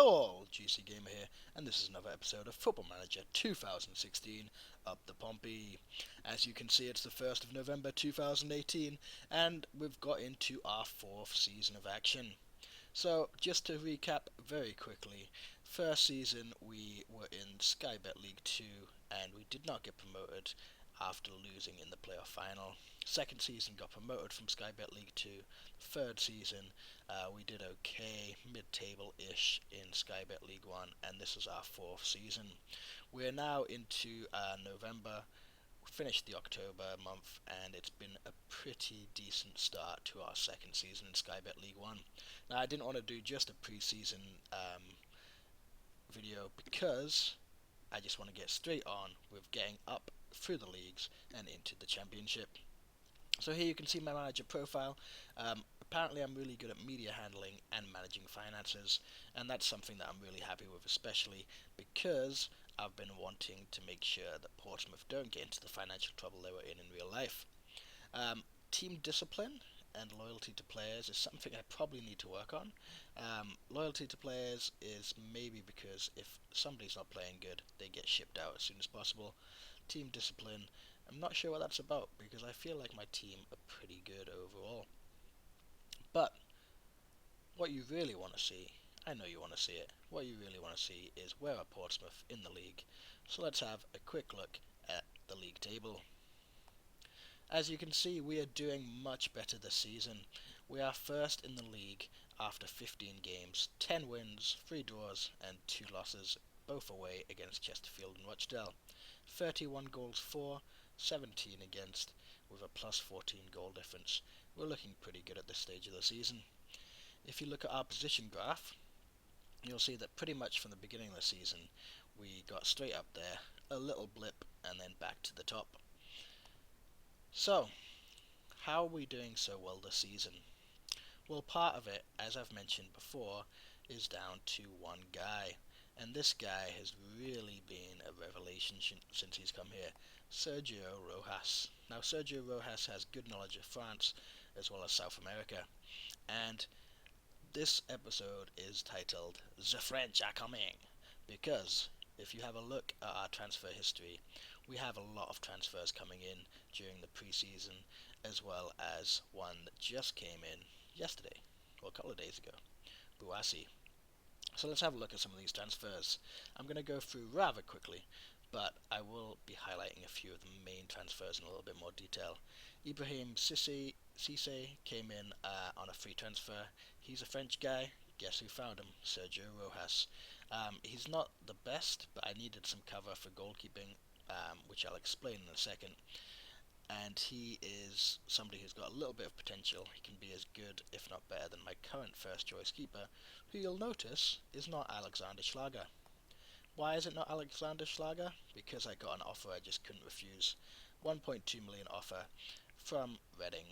Hello all, GC Gamer here, and this is another episode of Football Manager 2016 Up the Pompey. As you can see, it's the 1st of November 2018, and we've got into our 4th season of action. So, just to recap very quickly, first season we were in Sky Bet League 2, and we did not get promoted after losing in the playoff final. Second season got promoted from Sky Bet League 2. Third season we did okay, mid-table-ish in Sky Bet League 1, and this is our 4th season. We're now into November. We finished the October month, and it's been a pretty decent start to our second season in Sky Bet League 1. Now, I didn't want to do just a pre-season video because I just want to get straight on with getting up through the leagues and into the championship. So here you can see my manager profile. Apparently I'm really good at media handling and managing finances, and that's something that I'm really happy with, especially because I've been wanting to make sure that Portsmouth don't get into the financial trouble they were in real life. Team discipline and loyalty to players is something I probably need to work on. Loyalty to players is maybe because if somebody's not playing good, they get shipped out as soon as possible. Team discipline, I'm not sure what that's about because I feel like my team are pretty good overall. But what you really want to see, I know you want to see it, what you really want to see is where are Portsmouth in the league. So let's have a quick look at the league table. As you can see, we are doing much better this season. We are first in the league after 15 games, 10 wins, 3 draws and 2 losses, both away against Chesterfield and Rochdale. 31 goals for, 17 against, with a plus 14 goal difference. We're looking pretty good at this stage of the season. If you look at our position graph, you'll see that pretty much from the beginning of the season we got straight up there, a little blip and then back to the top. So, how are we doing so well this season? Well, part of it, as I've mentioned before, is down to one guy, and this guy has really been a revelation since he's come here, Sergio Rojas. Now, Sergio Rojas has good knowledge of France as well as South America, and this episode is titled The French Are Coming, because if you have a look at our transfer history, we have a lot of transfers coming in during the pre-season, as well as one that just came in yesterday, or a couple of days ago, Bouassi. So let's have a look at some of these transfers. I'm going to go through rather quickly, but I will be highlighting a few of the main transfers in a little bit more detail. Ibrahim Cisse came in on a free transfer. He's a French guy. Guess who found him? Sergio Rojas. He's not the best, but I needed some cover for goalkeeping, which I'll explain in a second. And he is somebody who's got a little bit of potential. He can be as good, if not better, than my current first choice keeper, who you'll notice is not Alexander Schlager. Why is it not Alexander Schlager? Because I got an offer I just couldn't refuse. 1.2 million offer from Reading,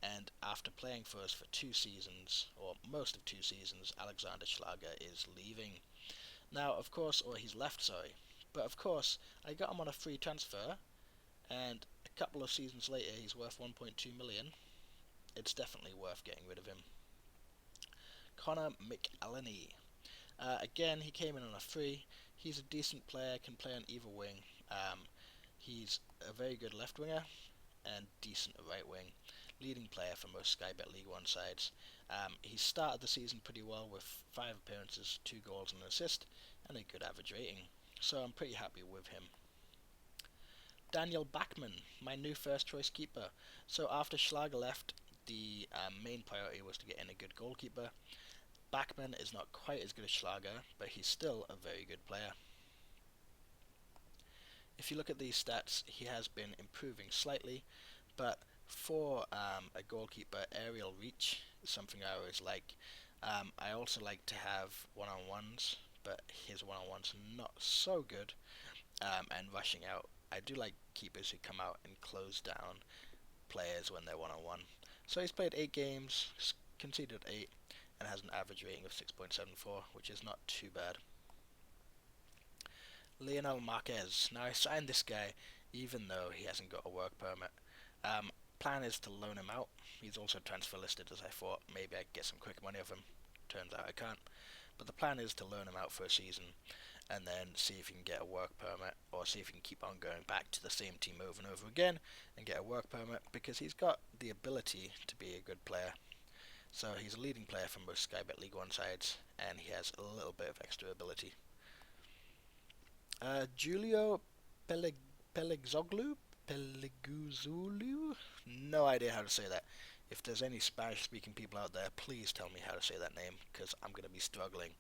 and after playing for us for 2 seasons, or most of 2 seasons, Alexander Schlager is leaving. Now, of course, or he's left, sorry. But of course, I got him on a free transfer, and a couple of seasons later he's worth 1.2 million. It's definitely worth getting rid of him. Connor McAleny. Again, he came in on a free. He's a decent player, can play on either wing. He's a very good left winger and decent at right wing. Leading player for most Sky Bet League 1 sides. He started the season pretty well with 5 appearances, 2 goals and an assist, and a good average rating. So I'm pretty happy with him. Daniel Bachmann, my new first choice keeper. So after Schlager left, the main priority was to get in a good goalkeeper. Bachmann is not quite as good as Schlager, but he's still a very good player. If you look at these stats, he has been improving slightly, but for a goalkeeper, aerial reach is something I always like. I also like to have one-on-ones, but his one-on-ones are not so good, and rushing out. I do like keepers who come out and close down players when they're one-on-one. So he's played 8 games, conceded 8, and has an average rating of 6.74, which is not too bad. Lionel Marquez. Now I signed this guy even though he hasn't got a work permit. Plan is to loan him out. He's also transfer listed, as I thought maybe I could get some quick money off him. Turns out I can't. but the plan is to loan him out for a season and then see if he can get a work permit, or see if he can keep on going back to the same team over and over again and get a work permit, because he's got the ability to be a good player. So he's a leading player for most Sky Bet League 1 sides, and he has a little bit of extra ability. Julio Pelegzoglu? Peleguzulu? No idea how to say that. If there's any Spanish-speaking people out there, please tell me how to say that name, because I'm going to be struggling.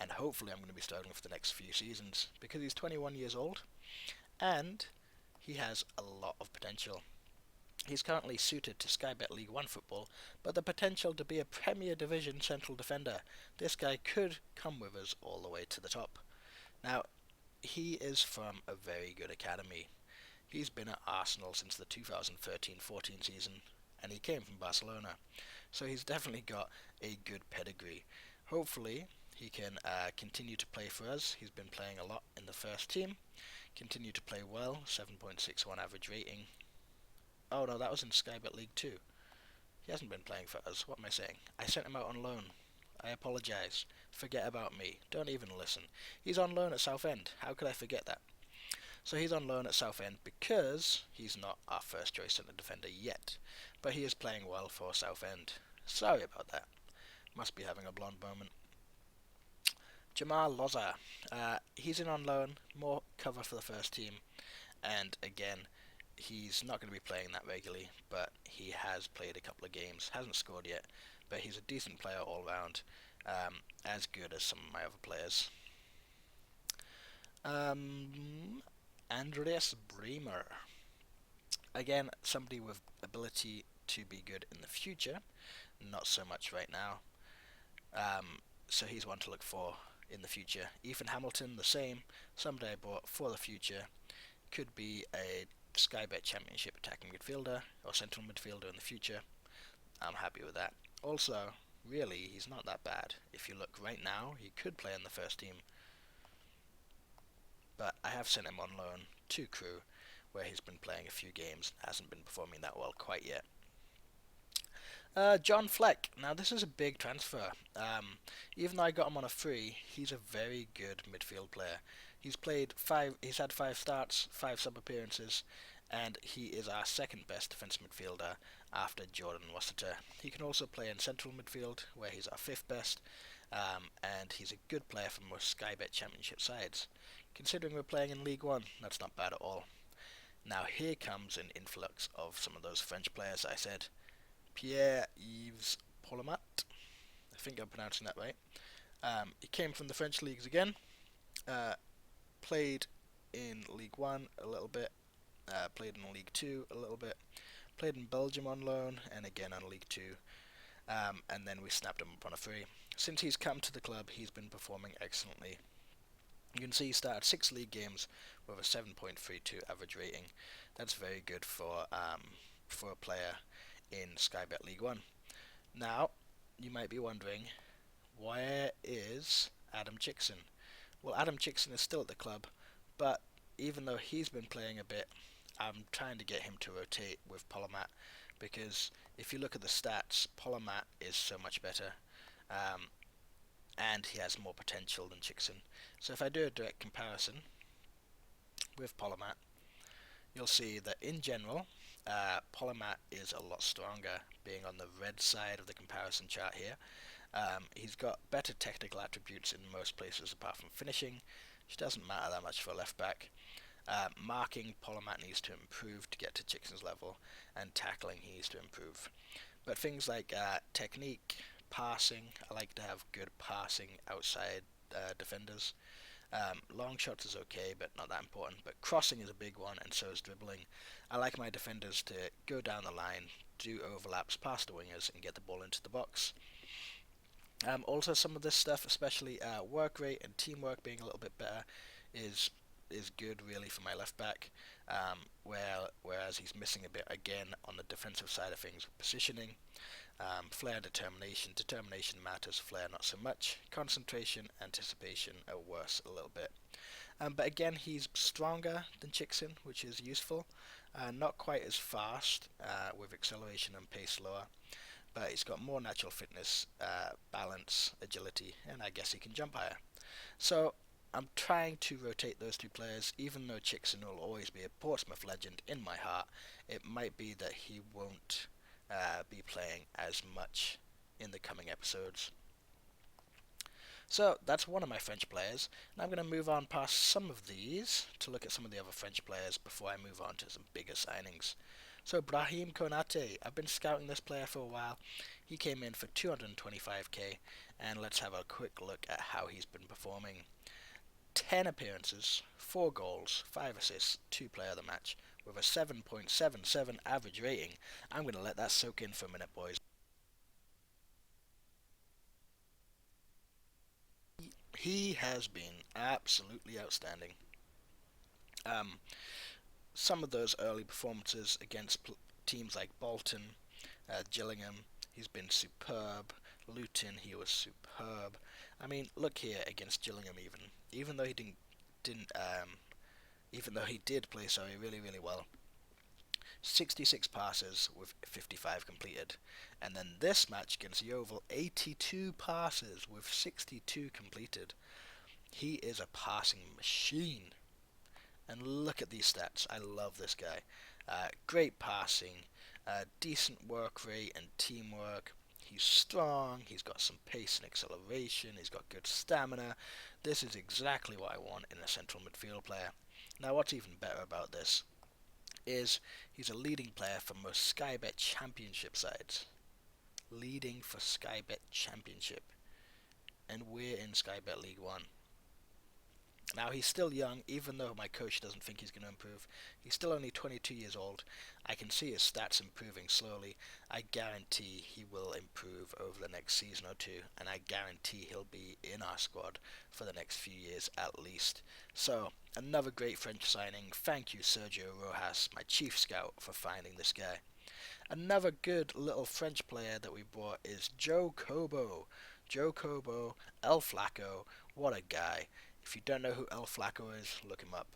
And hopefully I'm going to be struggling for the next few seasons, because he's 21 years old, and he has a lot of potential. He's currently suited to Sky Bet League 1 football, but the potential to be a Premier Division central defender. This guy could come with us all the way to the top. Now, he is from a very good academy. He's been at Arsenal since the 2013-14 season, and he came from Barcelona. So he's definitely got a good pedigree. Hopefully, he can continue to play for us. He's been playing a lot in the first team. Continue to play well, 7.61 average rating. Oh no, that was in Sky Bet League 2. He hasn't been playing for us. What am I saying? I sent him out on loan. I apologise. Forget about me. Don't even listen. He's on loan at Southend. How could I forget that? So he's on loan at Southend because he's not our first choice centre defender yet. But he is playing well for Southend. Sorry about that. Must be having a blonde moment. Jamal Loza. He's in on loan. More cover for the first team. And again, he's not going to be playing that regularly, but he has played a couple of games. Hasn't scored yet, but he's a decent player all round. As good as some of my other players. Andreas Bremer. Again, somebody with ability to be good in the future. Not so much right now. So he's one to look for in the future. Ethan Hamilton, the same. Somebody I bought for the future. Could be a Sky Bet Championship attacking midfielder or central midfielder in the future. I'm happy with that. Also, really, he's not that bad. If you look right now, he could play in the first team. But I have sent him on loan to Crew, where he's been playing a few games and hasn't been performing that well quite yet. John Fleck. Now this is a big transfer. Even though I got him on a free, he's a very good midfield player. He's had 5 starts, 5 sub appearances, and he is our second best defence midfielder after Jordan Worcester. He can also play in central midfield, where he's our 5th best, and he's a good player for most Sky Bet Championship sides. Considering we're playing in League 1, that's not bad at all. Now here comes an influx of some of those French players I said. Pierre-Yves Polomat, I think I'm pronouncing that right. He came from the French leagues again, played in League 1 a little bit, played in League 2 a little bit, played in Belgium on loan, and again on League 2, and then we snapped him up on a free. Since he's come to the club, he's been performing excellently. You can see he started 6 league games with a 7.32 average rating. That's very good for a player in Sky Bet League 1. Now, you might be wondering, where is Adam Chickson? Well, Adam Chickson is still at the club, but even though he's been playing a bit, I'm trying to get him to rotate with Polomat, because if you look at the stats, Polomat is so much better, and he has more potential than Chickson. So if I do a direct comparison with Polomat, you'll see that in general, Polomat is a lot stronger, being on the red side of the comparison chart here. He's got better technical attributes in most places apart from finishing, which doesn't matter that much for a left back. Marking, Polomat needs to improve to get to Chickson's level, and tackling he needs to improve. But things like technique, passing, I like to have good passing outside defenders. Long shots is okay, but not that important. But crossing is a big one, and so is dribbling. I like my defenders to go down the line, do overlaps past the wingers, and get the ball into the box. Also, some of this stuff, especially work rate and teamwork being a little bit better, is good really for my left back. Whereas he's missing a bit again on the defensive side of things with positioning. Flair and determination. Determination matters, flair not so much. Concentration, anticipation are worse a little bit. But again, he's stronger than Chickson, which is useful. Not quite as fast, with acceleration and pace lower. but he's got more natural fitness, balance, agility, and I guess he can jump higher. So I'm trying to rotate those two players, even though Chickson will always be a Portsmouth legend in my heart. It might be that he won't be playing as much in the coming episodes. So that's one of my French players, and I'm going to move on past some of these to look at some of the other French players before I move on to some bigger signings. So Brahim Konate, I've been scouting this player for a while. He came in for 225k, and let's have a quick look at how he's been performing. 10 appearances, 4 goals, 5 assists, 2 player of the match, with a 7.77 average rating. I'm going to let that soak in for a minute, boys. He has been absolutely outstanding. Um, some of those early performances against teams like Bolton, Gillingham, he's been superb. Luton, he was superb. I mean, look here against Gillingham, even though he didn't even though he did play really really well. 66 passes with 55 completed, and then this match against Yeovil, 82 passes with 62 completed. He is a passing machine. And look at these stats. I love this guy. Great passing, decent work rate and teamwork. He's strong. He's got some pace and acceleration. He's got good stamina. This is exactly what I want in a central midfield player. Now, what's even better about this is he's a leading player for most Sky Bet Championship sides. Leading for Sky Bet Championship. And we're in Sky Bet League One. Now, he's still young, even though my coach doesn't think he's going to improve. He's still only 22 years old. I can see his stats improving slowly. I guarantee he will improve over the next season or two, and I guarantee he'll be in our squad for the next few years at least. So, another great French signing. Thank you, Sergio Rojas, my chief scout, for finding this guy. Another good little French player that we brought is Joe Kobo. Joe Kobo, El Flaco, what a guy. If you don't know who El Flaco is, look him up.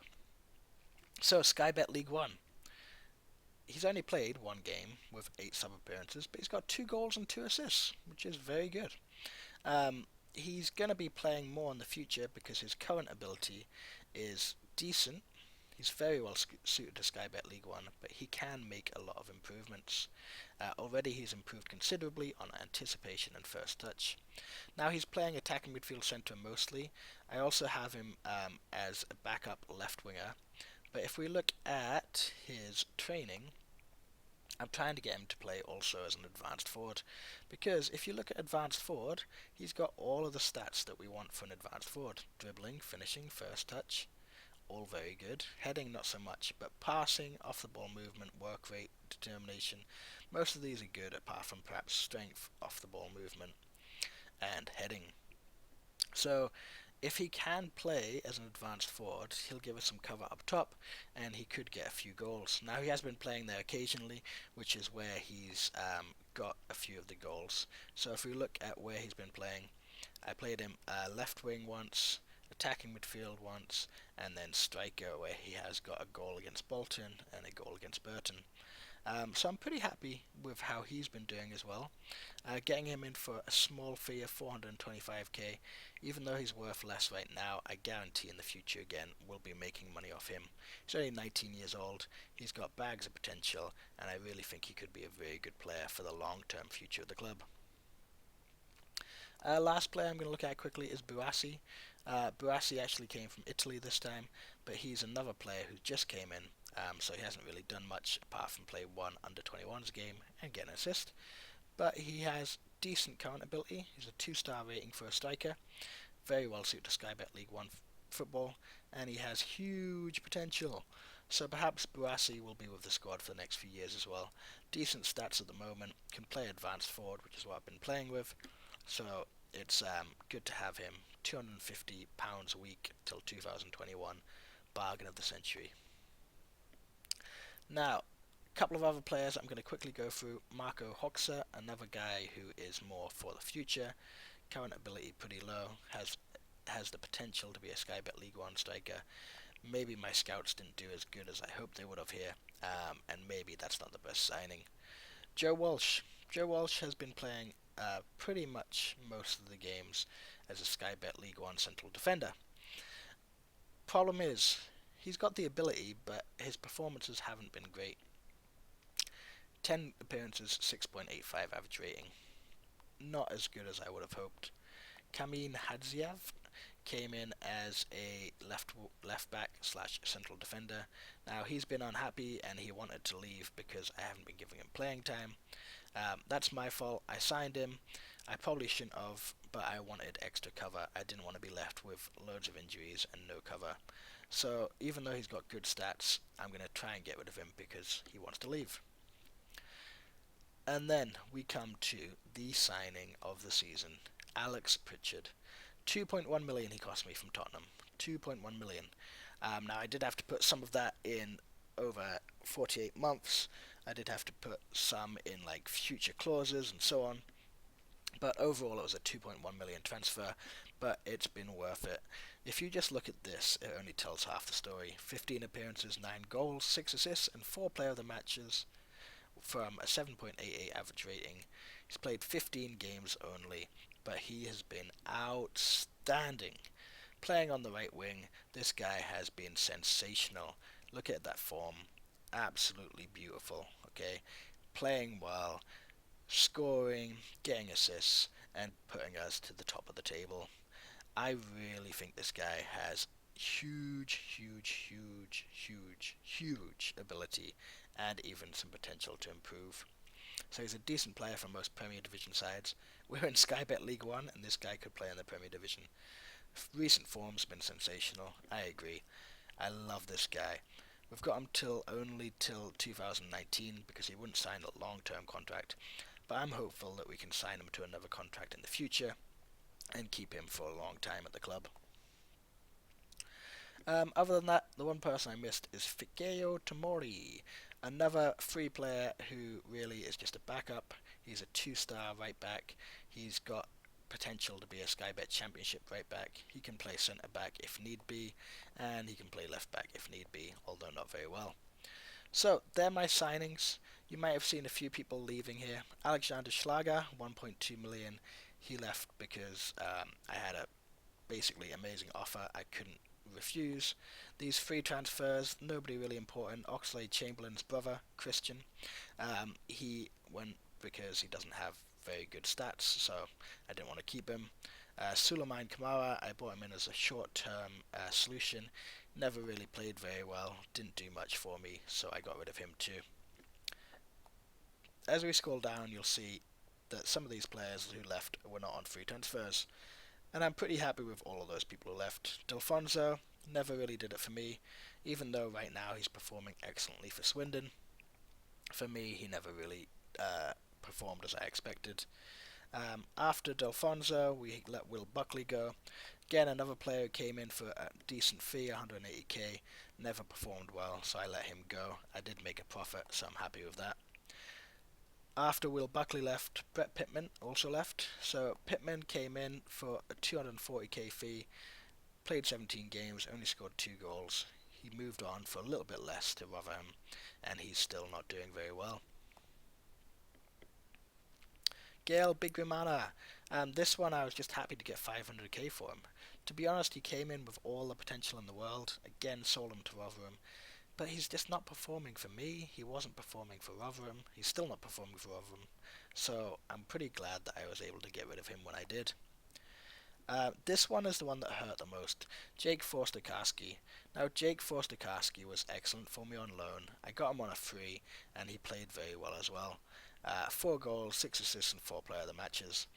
So, Sky Bet League One. He's only played one game with 8 sub appearances, but he's got 2 goals and 2 assists, which is very good. He's going to be playing more in the future because his current ability is decent. He's very well suited to Sky Bet League One, but he can make a lot of improvements. Already he's improved considerably on anticipation and first touch. Now he's playing attacking midfield centre mostly. I also have him as a backup left winger. But if we look at his training, I'm trying to get him to play also as an advanced forward. Because if you look at advanced forward, he's got all of the stats that we want for an advanced forward. Dribbling, finishing, first touch, all very good. Heading, not so much. But passing, off the ball movement, work rate, determination, most of these are good apart from perhaps strength, off the ball movement, and heading. So if he can play as an advanced forward, he'll give us some cover up top, and he could get a few goals. Now he has been playing there occasionally, which is where he's got a few of the goals. So if we look at where he's been playing, I played him left wing once, attacking midfield once, and then striker, where he has got a goal against Bolton and a goal against Burton. So I'm pretty happy with how he's been doing as well. Getting him in for a small fee of 425k, even though he's worth less right now, I guarantee in the future again we'll be making money off him. He's only 19 years old, he's got bags of potential, and I really think he could be a very good player for the long-term future of the club. Last player I'm going to look at quickly is Buassi. Buassi actually came from Italy this time, but he's another player who just came in, so he hasn't really done much apart from play one under-21s game and get an assist. But he has decent current ability. He's a 2-star rating for a striker, very well suited to Sky Bet League 1 football, and he has huge potential. So perhaps Buassi will be with the squad for the next few years as well. Decent stats at the moment, can play advanced forward, which is what I've been playing with. So it's good to have him. £250 a week till 2021. Bargain of the century. Now, a couple of other players I'm going to quickly go through. Marco Hoxha, another guy who is more for the future. Current ability pretty low. Has the potential to be a Sky Bet League 1 striker. Maybe my scouts didn't do as good as I hoped they would have here. And maybe that's not the best signing. Joe Walsh, Joe Walsh has been playing pretty much most of the games as a Sky Bet League One central defender. Problem is, he's got the ability, but his performances haven't been great. 10 appearances, 6.85 average rating. Not as good as I would have hoped. Kamin Hadziev came in as a left back slash central defender. Now he's been unhappy and he wanted to leave because I haven't been giving him playing time. That's my fault. I signed him. I probably shouldn't have, but I wanted extra cover. I didn't want to be left with loads of injuries and no cover. So even though he's got good stats, I'm going to try and get rid of him because he wants to leave. And then we come to the signing of the season, Alex Pritchard. 2.1 million he cost me from Tottenham. 2.1 million. Now I did have to put some of that in over 48 months. I did have to put some in like future clauses and so on. But overall it was a 2.1 million transfer, but it's been worth it. If you just look at this, it only tells half the story. 15 appearances, 9 goals, 6 assists, and 4 player of the matches from a 7.88 average rating. He's played 15 games only, but he has been outstanding. Playing on the right wing, this guy has been sensational. Look at that form. Absolutely beautiful, okay? Playing well, scoring, getting assists, and putting us to the top of the table. I really think this guy has huge ability and even some potential to improve. So he's a decent player for most Premier Division sides. We're in Sky Bet League One and this guy could play in the Premier Division. Recent form's been sensational, I agree. I love this guy. We've got him only till 2019 because he wouldn't sign a long-term contract, but I'm hopeful that we can sign him to another contract in the future and keep him for a long time at the club. Other than that, the one person I missed is Fikayo Tomori, another free player who really is just a backup. He's a 2-star right back. He's got potential to be a Sky Bet Championship right back. He can play centre back if need be, and he can play left back if need be, although not very well. So, they're my signings. You might have seen a few people leaving here. Alexander Schlager, 1.2 million. He left because I had a basically amazing offer I couldn't refuse. These free transfers, nobody really important. Oxlade-Chamberlain's brother, Christian, he went because he doesn't have very good stats, so I didn't want to keep him. Suleiman Kamara, I bought him in as a short-term solution. Never really played very well, didn't do much for me, so I got rid of him too. As we scroll down, you'll see that some of these players who left were not on free transfers, and I'm pretty happy with all of those people who left. Delfonso never really did it for me, even though right now he's performing excellently for Swindon. For me, he never really performed as I expected. After Delfonso, we let Will Buckley go. Again, another player who came in for a decent fee, 180k, never performed well, so I let him go. I did make a profit, so I'm happy with that. After Will Buckley left, Brett Pittman also left. So Pittman came in for a 240k fee, played 17 games, only scored 2 goals. He moved on for a little bit less to Rotherham, and he's still not doing very well. Gael Bigrimana. This one I was just happy to get 500k for him. To be honest, he came in with all the potential in the world. Again, sold him to Rotherham. But he's just not performing for me. He wasn't performing for Rotherham. He's still not performing for Rotherham. So I'm pretty glad that I was able to get rid of him when I did. This one is the one that hurt the most. Jake Forster-Karski. Now, Jake Forster-Karski was excellent for me on loan. I got him on a free, and he played very well as well. 4 goals, 6 assists, and 4 player of the matches.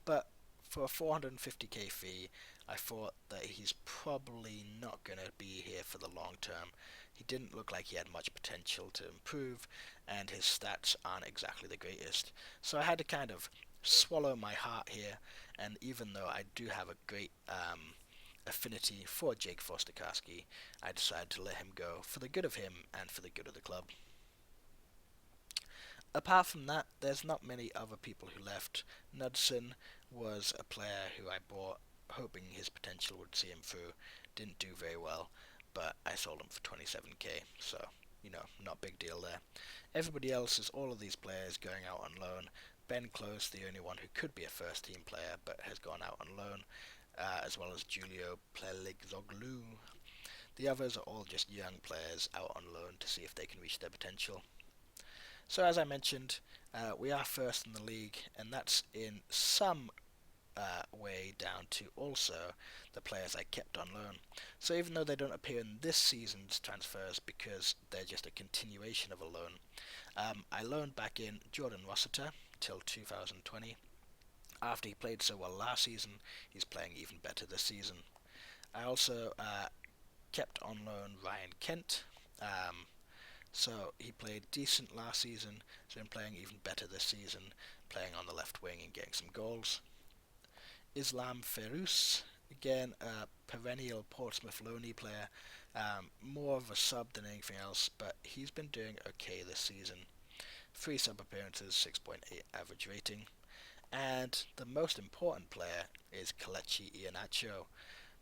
But for a 450k fee, I thought that he's probably not going to be here for the long term. He didn't look like he had much potential to improve, and his stats aren't exactly the greatest. So I had to kind of swallow my heart here, and even though I do have a great affinity for Jake Forster-Karski, I decided to let him go for the good of him and for the good of the club. Apart from that, there's not many other people who left. Knudsen was a player who I bought hoping his potential would see him through. Didn't do very well, but I sold him for 27k, so, not big deal there. Everybody else is all of these players going out on loan. Ben Close, the only one who could be a first team player but has gone out on loan, as well as Julio Pleligzoglu. The others are all just young players out on loan to see if they can reach their potential. So as I mentioned, we are first in the league, and that's in some way down to also the players I kept on loan. So even though they don't appear in this season's transfers because they're just a continuation of a loan, I loaned back in Jordan Rossiter till 2020. After he played so well last season, he's playing even better this season. I also kept on loan Ryan Kent. So he played decent last season, so I'm playing even better this season, playing on the left wing and getting some goals. Islam Ferus, again a perennial Portsmouth loanee player, more of a sub than anything else, but he's been doing okay this season. 3 sub appearances, 6.8 average rating. And the most important player is Kelechi Iheanacho.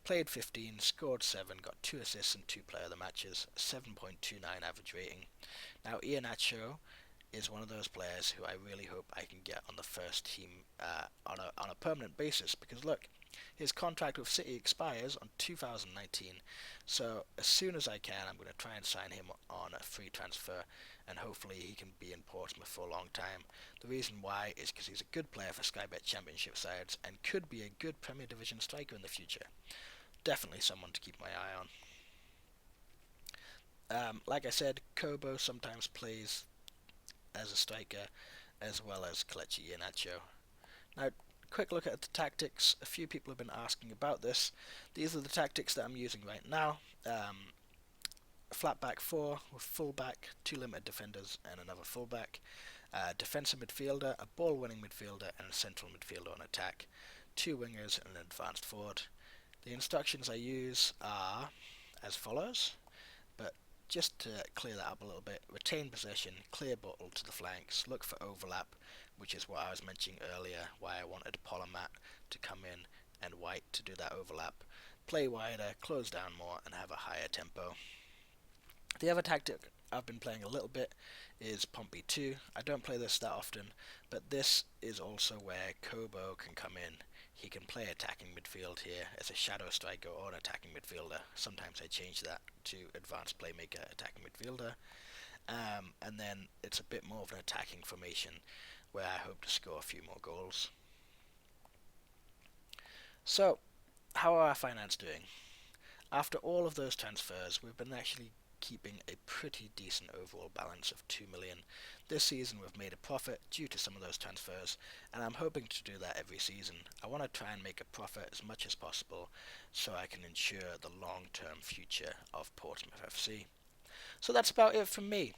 Played 15, scored 7, got 2 assists and 2 player of the matches, 7.29 average rating. Now Iheanacho is one of those players who I really hope I can get on the first team on a permanent basis, because look, his contract with City expires on 2019, so as soon as I can I'm going to try and sign him on a free transfer, and hopefully he can be in Portsmouth for a long time. The reason why is because he's a good player for Sky Bet Championship sides and could be a good Premier Division striker in the future. Definitely someone to keep my eye on. Like I said, Kobo sometimes plays as a striker, as well as Kelechi Iheanacho. Now, quick look at the tactics. A few people have been asking about this. These are the tactics that I'm using right now. Flat back 4 with fullback, 2 limited defenders and another fullback. Defensive midfielder, a ball-winning midfielder and a central midfielder on attack. 2 wingers and an advanced forward. The instructions I use are as follows, but just to clear that up a little bit: retain possession, clear ball to the flanks, look for overlap, which is what I was mentioning earlier, why I wanted Polymat to come in and White to do that overlap. Play wider, close down more, and have a higher tempo. The other tactic I've been playing a little bit is Pompey 2. I don't play this that often, but this is also where Kobo can come in. He can play attacking midfield here as a shadow striker or an attacking midfielder. Sometimes I change that to advanced playmaker, attacking midfielder. And then it's a bit more of an attacking formation where I hope to score a few more goals. So, how are our finance doing? After all of those transfers, we've been actually keeping a pretty decent overall balance of 2 million. This season we've made a profit due to some of those transfers, and I'm hoping to do that every season. I want to try and make a profit as much as possible so I can ensure the long-term future of Portsmouth FC. So that's about it from me.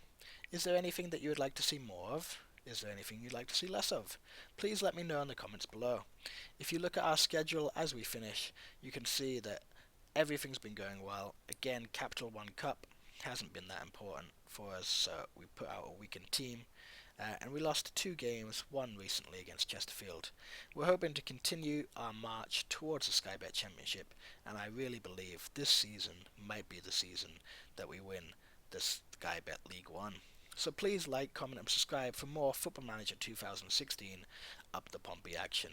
Is there anything that you would like to see more of? Is there anything you'd like to see less of? Please let me know in the comments below. If you look at our schedule as we finish, you can see that everything's been going well. Again, Capital One Cup hasn't been that important for us, so we put out a weakened team, and we lost 2 games, one recently against Chesterfield. We're hoping to continue our march towards the Sky Bet Championship, and I really believe this season might be the season that we win the Sky Bet League 1. So please like, comment and subscribe for more Football Manager 2016 Up the Pompey action.